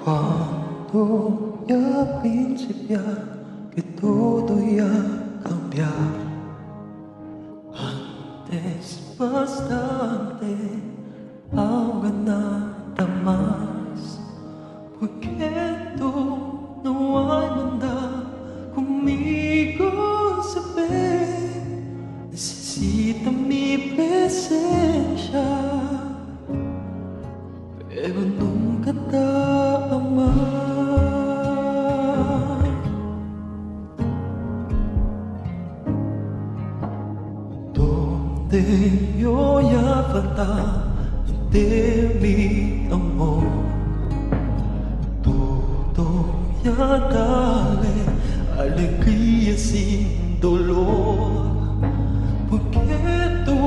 Cuando ya principia que todo iba a cambiar, antes bastante, ahora nada más. Porque tú no hay maldad conmigo, se ve, necesita mi presencia, pero nunca te amar. Donde yo ya falta de mi amor, todo ya dale alegría sin dolor. Porque tú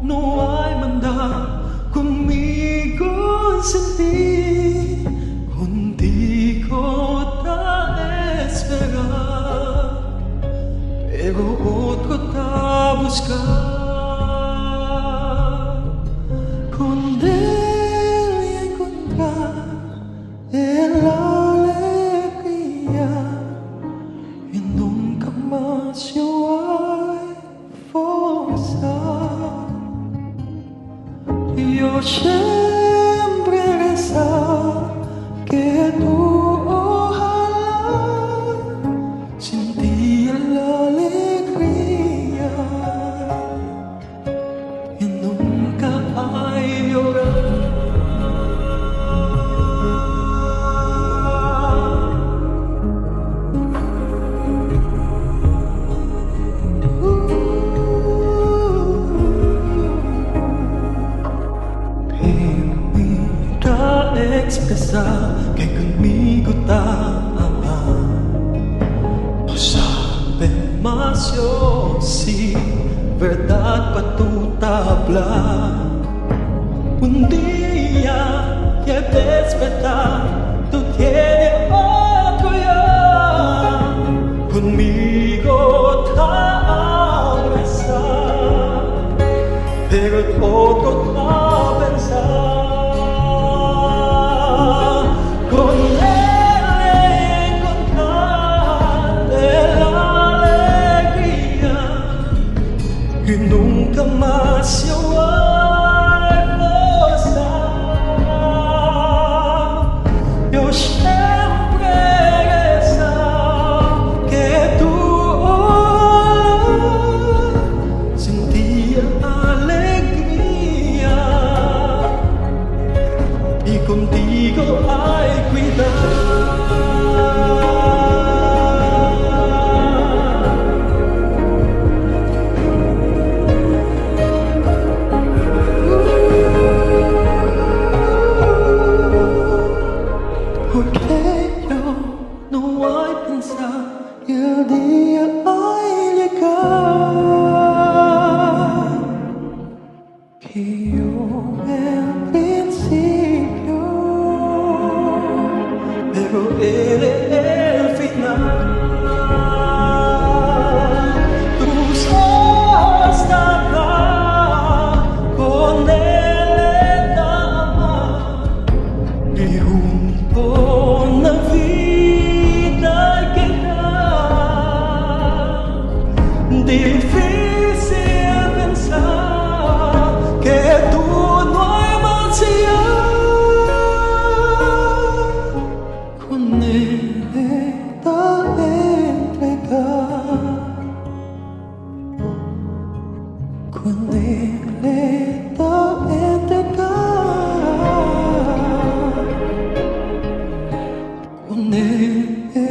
no hay maldad conmigo, sin ti, contigo te esperar, pero otro te buscar. Con él encontrar la alegría y nunca más yo hay forzar. Yo siempre rezar que tú ojalá sentía la alegría y nunca hay llorar. Expresar que conmigo te ama, no sabe más yo si verdad para tu hablar. Un día que despertar tú tienes otro ya, conmigo te abrazar, pero otro te pensar. Y nunca más yo voy a forzar. Yo siempre rezar que tú sentía alegría y contigo hay cuidado. Porque yo no hay pensar que el día hay llegar, que yo el principio, pero él es el final. Tus ojos estarán con él en amar y juntos la vida que da. Difícil pensar que tú no hay más allá. Con él te entregar, con él te entregar. Con él te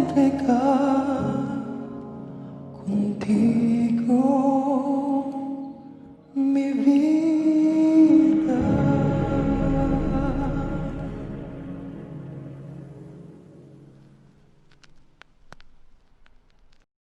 entregar, contigo